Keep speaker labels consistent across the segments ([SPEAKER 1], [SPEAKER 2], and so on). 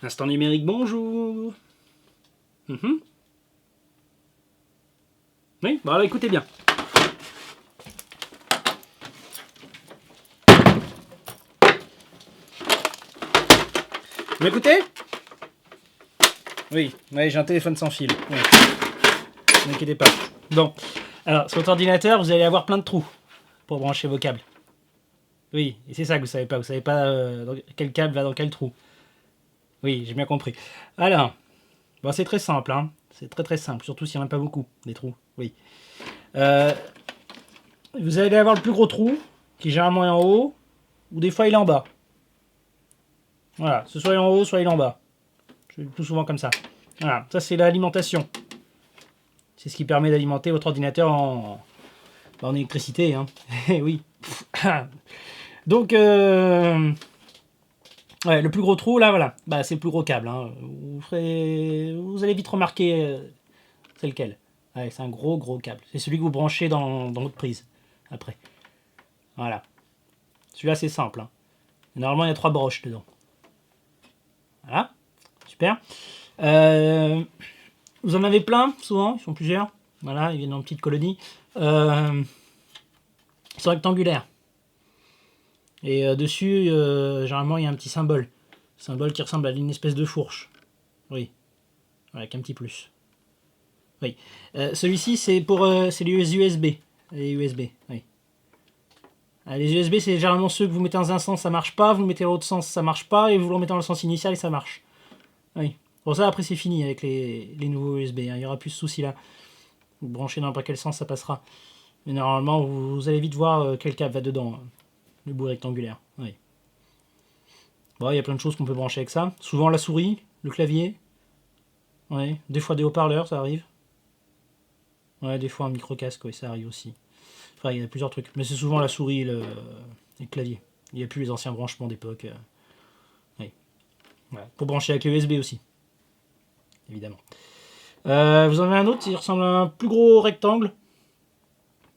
[SPEAKER 1] Instant numérique, bonjour. Oui, bon alors écoutez bien. Vous m'écoutez? Oui, j'ai un téléphone sans fil. Oui. Ne vous inquiétez pas. Bon, alors sur votre ordinateur, vous allez avoir plein de trous pour brancher vos câbles. Oui, et c'est ça que vous savez pas. Vous savez pas quel câble va dans quel trou. Oui, j'ai bien compris. Alors, bon, c'est très simple, hein. C'est très très simple, surtout s'il n'y en a pas beaucoup, des trous. Oui. Vous allez avoir le plus gros trou, qui généralement est en haut, ou des fois il est en bas. Voilà, soit il est en haut, soit il est en bas. C'est plus souvent comme ça. Voilà, ça c'est l'alimentation. C'est ce qui permet d'alimenter votre ordinateur en électricité. Hein. Oui. Donc, ouais, le plus gros trou, là, voilà. Bah, c'est le plus gros câble. Hein. Vous allez vite remarquer c'est lequel. Ouais, c'est un gros câble. C'est celui que vous branchez dans votre prise. Après. Voilà. Celui-là, c'est simple. Hein. Normalement, il y a 3 broches dedans. Voilà. Super. Vous en avez plein, souvent. Ils sont plusieurs. Voilà, ils viennent en petites colonies. Ils sont rectangulaires. Et dessus, généralement, il y a un petit symbole. Symbole qui ressemble à une espèce de fourche. Oui. Avec un petit plus. Oui. Celui-ci, c'est pour c'est les USB. Les USB, oui. Les USB, c'est généralement ceux que vous mettez dans un sens, ça marche pas. Vous le mettez dans l'autre sens, ça marche pas. Et vous le remettez dans le sens initial et ça marche. Oui. Pour ça, après, c'est fini avec les nouveaux USB. Hein. Il n'y aura plus ce souci-là. Vous branchez dans n'importe quel sens, ça passera. Mais normalement, vous allez vite voir quel câble va dedans. Hein. Le bout rectangulaire. Oui. Bon, il y a plein de choses qu'on peut brancher avec ça. Souvent la souris, le clavier. Ouais. Des fois des haut-parleurs, ça arrive. Ouais, des fois un micro-casque, oui, ça arrive aussi. Enfin, il y a plusieurs trucs. Mais c'est souvent la souris et le clavier. Il n'y a plus les anciens branchements d'époque. Oui. Voilà. Pour brancher avec les USB aussi. Évidemment. Vous en avez un autre qui ressemble à un plus gros rectangle.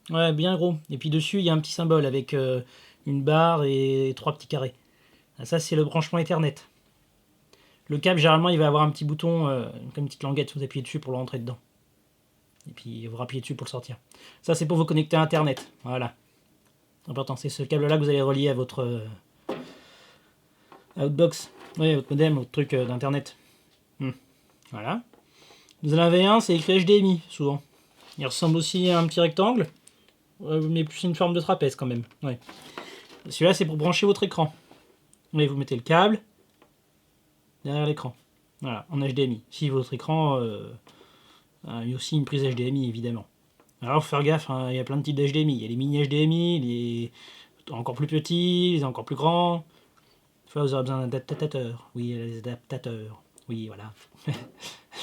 [SPEAKER 1] Ouais, bien gros. Et puis dessus, il y a un petit symbole avec une barre et 3 petits carrés. Ça, c'est le branchement Ethernet. Le câble, généralement, il va avoir un petit bouton, comme une petite languette, vous appuyez dessus pour le rentrer dedans. Et puis, vous rappuyez dessus pour le sortir. Ça, c'est pour vous connecter à Internet. Voilà. Important, c'est ce câble-là que vous allez relier à votre Outbox. Oui, votre modem, votre truc d'Internet. Voilà. Vous en avez un, c'est écrit HDMI, souvent. Il ressemble aussi à un petit rectangle, mais plus une forme de trapèze, quand même. Ouais. Celui-là, c'est pour brancher votre écran. Oui, vous mettez le câble derrière l'écran. Voilà, en HDMI. Si votre écran il y a aussi une prise HDMI, évidemment. Alors, faut faire gaffe, hein, il y a plein de types d'HDMI. Il y a les mini HDMI, les encore plus petits, les encore plus grands. Fois, vous aurez besoin d'un adaptateur. Oui, les adaptateurs. Oui, voilà.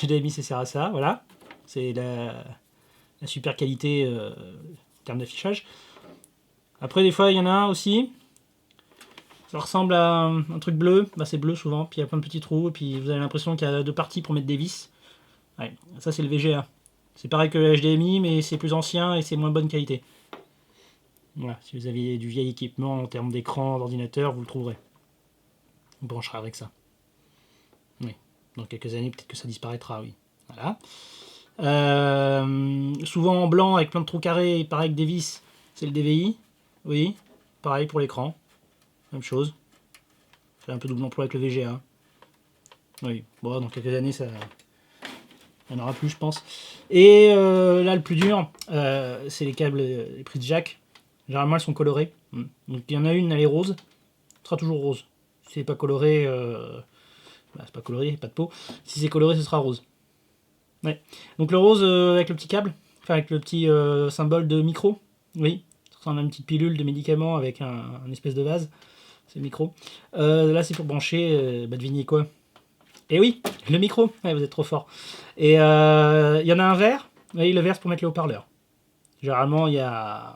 [SPEAKER 1] HDMI, ça sert à ça, voilà. C'est la super qualité en termes d'affichage. Après, des fois, il y en a un aussi. Ça ressemble à un truc bleu. Bah, c'est bleu souvent. Puis il y a plein de petits trous. Et puis vous avez l'impression qu'il y a 2 parties pour mettre des vis. Ouais, ça, c'est le VGA. C'est pareil que le HDMI, mais c'est plus ancien et c'est moins bonne qualité. Voilà, si vous avez du vieil équipement en termes d'écran, d'ordinateur, vous le trouverez. On branchera avec ça. Oui. Dans quelques années, peut-être que ça disparaîtra, oui. Voilà. Souvent en blanc, avec plein de trous carrés, pareil avec des vis, c'est le DVI. Oui. Pareil pour l'écran. Même chose. Fait un peu double emploi avec le VGA. Oui. Bon, dans quelques années, ça. Il n'y en aura plus, je pense. Et là, le plus dur, c'est les câbles, les prises jack. Généralement, elles sont colorées. Donc, il y en a une, elle est rose. Ce sera toujours rose. Si c'est pas coloré, c'est pas coloré, pas de peau. Si c'est coloré, ce sera rose. Ouais. Donc, le rose avec le petit câble, enfin, avec le petit symbole de micro. Oui. Ça ressemble à une petite pilule de médicament avec un espèce de vase. C'est le micro. Là, c'est pour brancher, devinez quoi. Et oui, le micro. Ouais, vous êtes trop fort. Et il y en a un vert. Oui, le vert, c'est pour mettre les haut-parleurs. Généralement, il y a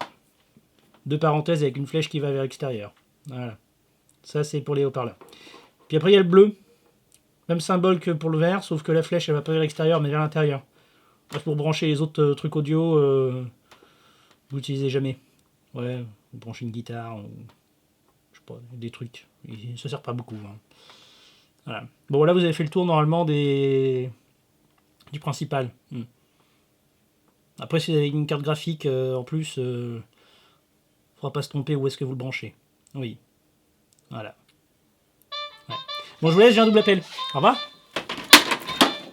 [SPEAKER 1] 2 parenthèses avec une flèche qui va vers l'extérieur. Voilà. Ça, c'est pour les haut-parleurs. Puis après, il y a le bleu. Même symbole que pour le vert, sauf que la flèche, elle va pas vers l'extérieur, mais vers l'intérieur. C'est pour brancher les autres trucs audio, vous l'utilisez jamais. Ouais, vous branchez une guitare, ou je sais pas, des trucs. Ça sert pas beaucoup. Hein. Voilà. Bon, là, vous avez fait le tour, normalement, du principal. Après, si vous avez une carte graphique, en plus, faudra pas se tromper où est-ce que vous le branchez. Oui. Voilà. Ouais. Bon, je vous laisse, j'ai un double appel. Au revoir.